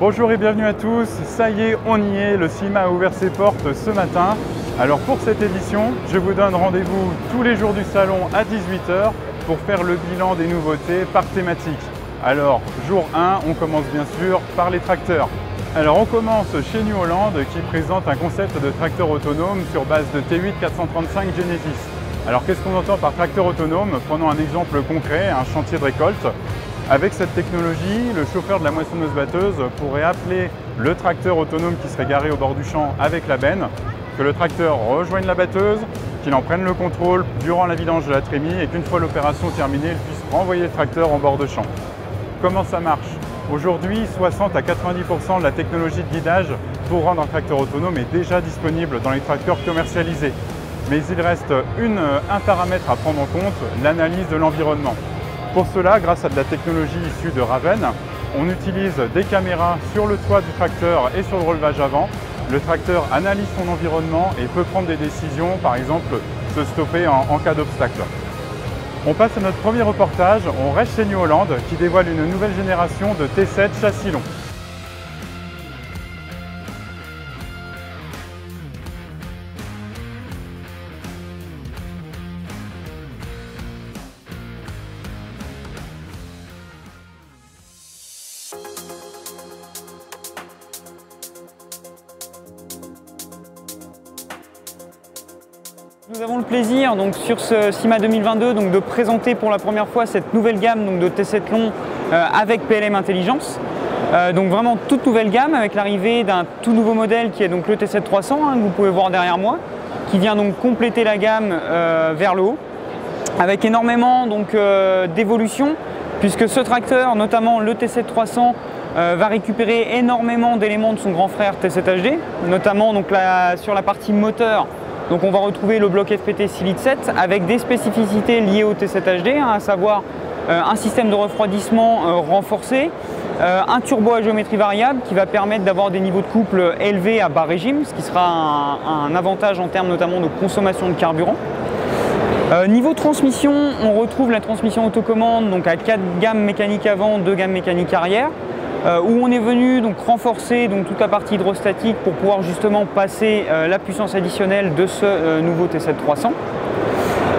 Bonjour et bienvenue à tous, ça y est, on y est, le CIMA a ouvert ses portes ce matin. Alors pour cette édition, je vous donne rendez-vous tous les jours du salon à 18 h pour faire le bilan des nouveautés par thématique. Alors jour 1, on commence bien sûr par les tracteurs. Alors on commence chez New Holland qui présente un concept de tracteur autonome sur base de T8 435 Genesis. Alors qu'est-ce qu'on entend par tracteur autonome? Prenons un exemple concret, un chantier de récolte. Avec cette technologie, le chauffeur de la moissonneuse-batteuse pourrait appeler le tracteur autonome qui serait garé au bord du champ avec la benne, que le tracteur rejoigne la batteuse, qu'il en prenne le contrôle durant la vidange de la trémie et qu'une fois l'opération terminée, il puisse renvoyer le tracteur en bord de champ. Comment ça marche? Aujourd'hui, 60 à 90% de la technologie de guidage pour rendre un tracteur autonome est déjà disponible dans les tracteurs commercialisés. Mais il reste un paramètre à prendre en compte, l'analyse de l'environnement. Pour cela, grâce à de la technologie issue de Raven, on utilise des caméras sur le toit du tracteur et sur le relevage avant. Le tracteur analyse son environnement et peut prendre des décisions, par exemple se stopper en cas d'obstacle. On passe à notre premier reportage, on reste chez New Holland qui dévoile une nouvelle génération de T7 châssis long. Nous avons le plaisir donc, sur ce CIMA 2022 donc, de présenter pour la première fois cette nouvelle gamme donc, de T7 long avec PLM Intelligence. Donc vraiment toute nouvelle gamme avec l'arrivée d'un tout nouveau modèle qui est donc le T7 300 que vous pouvez voir derrière moi, qui vient donc compléter la gamme vers le haut avec énormément d'évolution puisque ce tracteur, notamment le T7 300, va récupérer énormément d'éléments de son grand frère T7 HD, notamment donc, sur la partie moteur. Donc on va retrouver le bloc FPT 6 litres 7 avec des spécificités liées au T7 HD, à savoir un système de refroidissement renforcé, un turbo à géométrie variable qui va permettre d'avoir des niveaux de couple élevés à bas régime, ce qui sera un avantage en termes notamment de consommation de carburant. Niveau transmission, on retrouve la transmission autocommande donc à 4 gammes mécaniques avant, 2 gammes mécaniques arrière. Où on est venu donc renforcer donc, toute la partie hydrostatique pour pouvoir justement passer la puissance additionnelle de ce nouveau T7 300.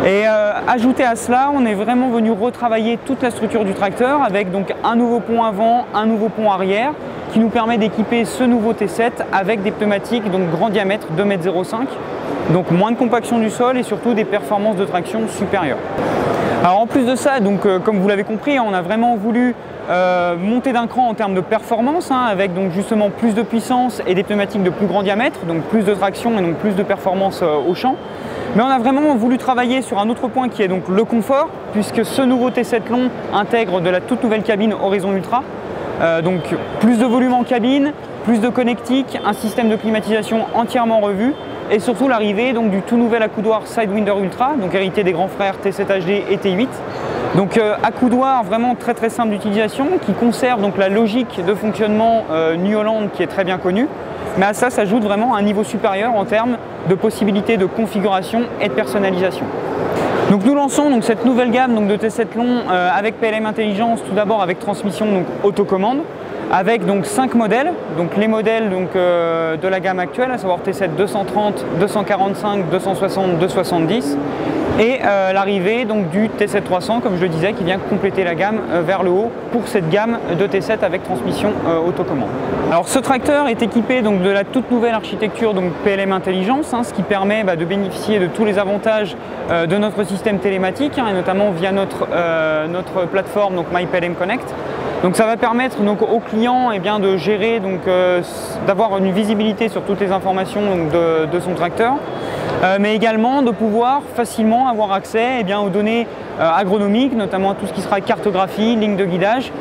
Et ajouté à cela, on est vraiment venu retravailler toute la structure du tracteur avec donc un nouveau pont avant, un nouveau pont arrière qui nous permet d'équiper ce nouveau T7 avec des pneumatiques donc grand diamètre 2,05 m, donc moins de compaction du sol et surtout des performances de traction supérieures. Alors en plus de ça, donc, comme vous l'avez compris, on a vraiment voulu monter d'un cran en termes de performance avec donc justement plus de puissance et des pneumatiques de plus grand diamètre, donc plus de traction et donc plus de performance au champ. Mais on a vraiment voulu travailler sur un autre point qui est donc le confort, puisque ce nouveau T7 long intègre de la toute nouvelle cabine Horizon Ultra, donc plus de volume en cabine, plus de connectique, un système de climatisation entièrement revu et surtout l'arrivée donc du tout nouvel accoudoir Sidewinder Ultra, donc hérité des grands frères T7 HD et T8. Donc accoudoir vraiment très simple d'utilisation qui conserve donc la logique de fonctionnement New Holland qui est très bien connue, mais à ça s'ajoute vraiment un niveau supérieur en termes de possibilités de configuration et de personnalisation. Donc nous lançons donc cette nouvelle gamme donc, de T7 long avec PLM Intelligence, tout d'abord avec transmission donc, autocommande, avec donc 5 modèles, donc les modèles donc, de la gamme actuelle, à savoir T7 230, 245, 260, 270, et l'arrivée donc du T7 300, comme je le disais, qui vient compléter la gamme vers le haut pour cette gamme de T7 avec transmission autocommande. Alors ce tracteur est équipé donc, de la toute nouvelle architecture donc, PLM Intelligence, ce qui permet de bénéficier de tous les avantages de notre système télématique, et notamment via notre plateforme donc MyPLM Connect. Donc ça va permettre donc, aux clients de gérer, d'avoir une visibilité sur toutes les informations donc, de son tracteur, mais également de pouvoir facilement avoir accès aux données agronomiques, notamment à tout ce qui sera cartographie, ligne de guidage,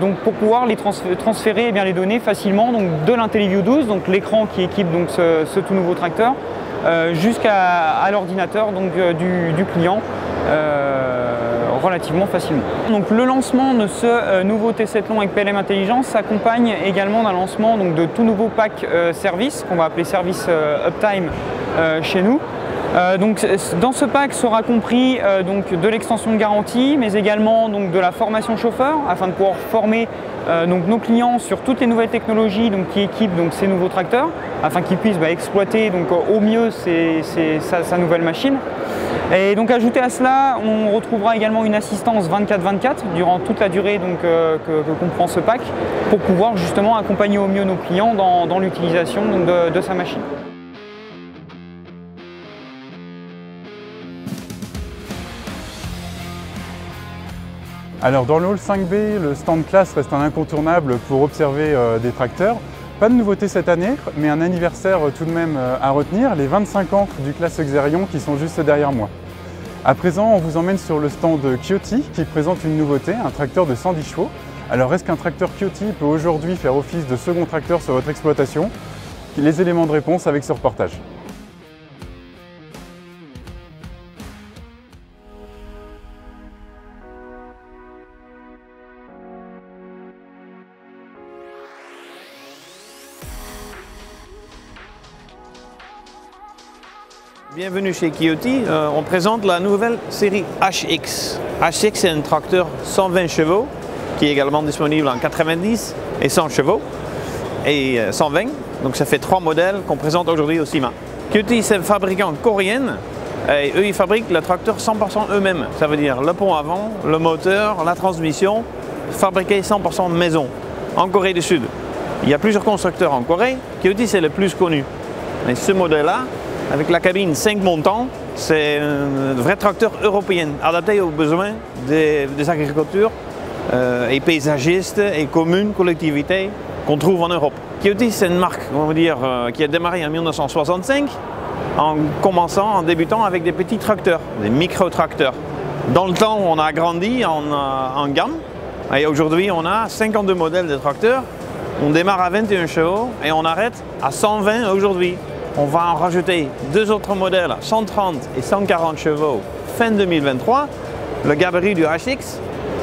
donc pour pouvoir les transférer les données facilement donc, de l'IntelliView 12, donc l'écran qui équipe donc, ce tout nouveau tracteur, jusqu'à l'ordinateur du client. Relativement facilement. Donc le lancement de ce nouveau T7 long avec PLM Intelligence s'accompagne également d'un lancement donc, de tout nouveau pack service qu'on va appeler service Uptime chez nous, Donc, dans ce pack sera compris donc, de l'extension de garantie, mais également donc, de la formation chauffeur, afin de pouvoir former donc, nos clients sur toutes les nouvelles technologies donc, qui équipent donc, ces nouveaux tracteurs, afin qu'ils puissent exploiter donc, au mieux sa nouvelle machine. Et donc ajouté à cela, on retrouvera également une assistance 24/24 durant toute la durée donc, que comprend ce pack, pour pouvoir justement accompagner au mieux nos clients dans l'utilisation de sa machine. Alors dans le hall 5B, le stand classe reste un incontournable pour observer des tracteurs. Pas de nouveauté cette année, mais un anniversaire tout de même à retenir, les 25 ans du classe Xerion qui sont juste derrière moi. À présent, on vous emmène sur le stand Kioti qui présente une nouveauté, un tracteur de 110 chevaux. Alors est-ce qu'un tracteur Kioti peut aujourd'hui faire office de second tracteur sur votre exploitation? Les éléments de réponse avec ce reportage. Bienvenue chez Kioti, on présente la nouvelle série HX. HX c'est un tracteur 120 chevaux qui est également disponible en 90 et 100 chevaux et 120. Donc ça fait 3 modèles qu'on présente aujourd'hui au CIMA. Kioti c'est un fabricant coréen et eux ils fabriquent le tracteur 100% eux-mêmes. Ça veut dire le pont avant, le moteur, la transmission, fabriqué 100% maison en Corée du Sud. Il y a plusieurs constructeurs en Corée, Kioti c'est le plus connu. Mais ce modèle-là, avec la cabine 5 montants, c'est un vrai tracteur européen, adapté aux besoins des agricultures et paysagistes et communes, collectivités qu'on trouve en Europe. Kioti, c'est une marque, on va dire, qui a démarré en 1965 en débutant avec des petits tracteurs, des micro-tracteurs. Dans le temps, on a grandi en gamme et aujourd'hui, on a 52 modèles de tracteurs. On démarre à 21 chevaux et on arrête à 120 aujourd'hui. On va en rajouter 2 autres modèles, 130 et 140 chevaux, fin 2023, le gabarit du HX,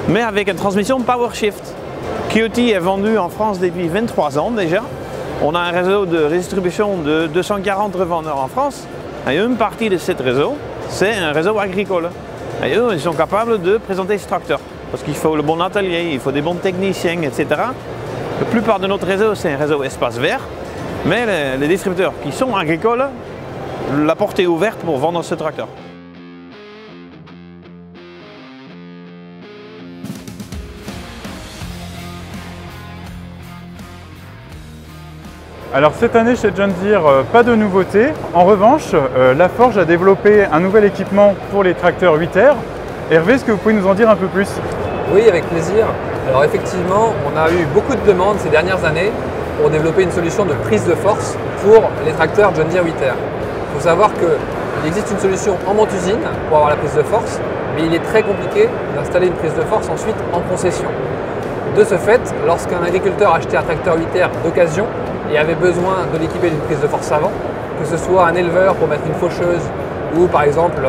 mais avec une transmission PowerShift. Kioti est vendu en France depuis 23 ans déjà. On a un réseau de redistribution de 240 revendeurs en France. Et une partie de ce réseau, c'est un réseau agricole. Et eux, ils sont capables de présenter ce tracteur. Parce qu'il faut le bon atelier, il faut des bons techniciens, etc. La plupart de notre réseau, c'est un réseau espace vert. Mais les distributeurs qui sont agricoles, la porte est ouverte pour vendre ce tracteur. Alors cette année chez John Deere, pas de nouveauté. En revanche, La Forge a développé un nouvel équipement pour les tracteurs 8R. Hervé, est-ce que vous pouvez nous en dire un peu plus? Oui, avec plaisir. Alors effectivement, on a eu beaucoup de demandes ces dernières années pour développer une solution de prise de force pour les tracteurs John Deere 8R. Il faut savoir qu'il existe une solution en monte-usine pour avoir la prise de force, mais il est très compliqué d'installer une prise de force ensuite en concession. De ce fait, lorsqu'un agriculteur achetait un tracteur 8R d'occasion et avait besoin de l'équiper d'une prise de force avant, que ce soit un éleveur pour mettre une faucheuse ou par exemple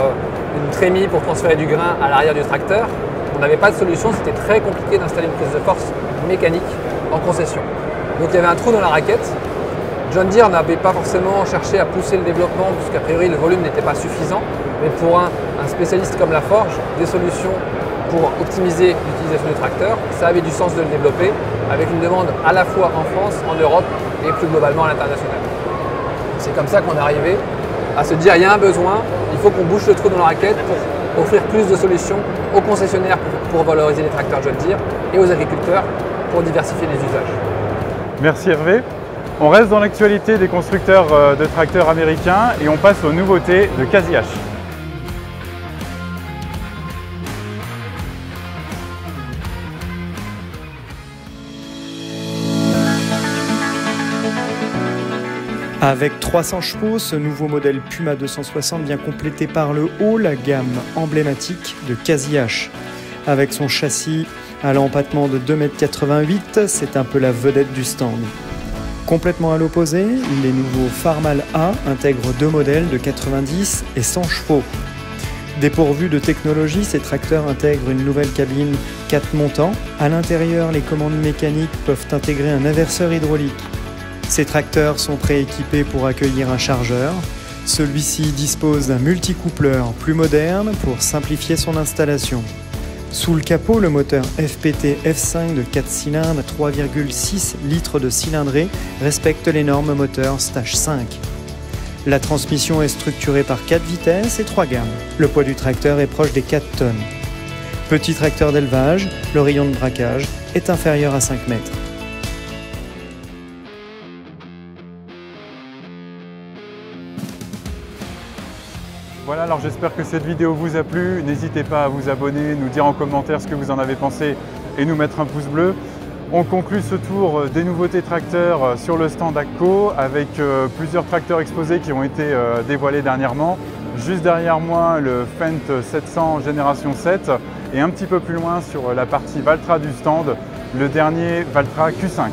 une trémie pour transférer du grain à l'arrière du tracteur, on n'avait pas de solution, c'était très compliqué d'installer une prise de force mécanique en concession. Donc il y avait un trou dans la raquette. John Deere n'avait pas forcément cherché à pousser le développement puisqu'a priori le volume n'était pas suffisant, mais pour un spécialiste comme La Forge, des solutions pour optimiser l'utilisation du tracteur, ça avait du sens de le développer avec une demande à la fois en France, en Europe et plus globalement à l'international. C'est comme ça qu'on est arrivé à se dire il y a un besoin, il faut qu'on bouche le trou dans la raquette pour offrir plus de solutions aux concessionnaires pour valoriser les tracteurs John Deere et aux agriculteurs pour diversifier les usages. Merci Hervé. On reste dans l'actualité des constructeurs de tracteurs américains et on passe aux nouveautés de CASI-H. Avec 300 chevaux, ce nouveau modèle Puma 260 vient compléter par le haut la gamme emblématique de CASI-H. Avec son châssis à l'empattement de 2,88 m, c'est un peu la vedette du stand. Complètement à l'opposé, les nouveaux Farmal A intègrent 2 modèles de 90 et 100 chevaux. Dépourvus de technologie, ces tracteurs intègrent une nouvelle cabine 4 montants. À l'intérieur, les commandes mécaniques peuvent intégrer un inverseur hydraulique. Ces tracteurs sont prééquipés pour accueillir un chargeur. Celui-ci dispose d'un multicoupleur plus moderne pour simplifier son installation. Sous le capot, le moteur FPT F5 de 4 cylindres à 3,6 litres de cylindrée respecte les normes moteurs Stage 5. La transmission est structurée par 4 vitesses et 3 gammes. Le poids du tracteur est proche des 4 tonnes. Petit tracteur d'élevage, le rayon de braquage est inférieur à 5 mètres. Voilà, alors j'espère que cette vidéo vous a plu. N'hésitez pas à vous abonner, nous dire en commentaire ce que vous en avez pensé et nous mettre un pouce bleu. On conclut ce tour des nouveautés tracteurs sur le stand AGCO avec plusieurs tracteurs exposés qui ont été dévoilés dernièrement. Juste derrière moi, le Fendt 700 Génération 7 et un petit peu plus loin sur la partie Valtra du stand, le dernier Valtra Q5.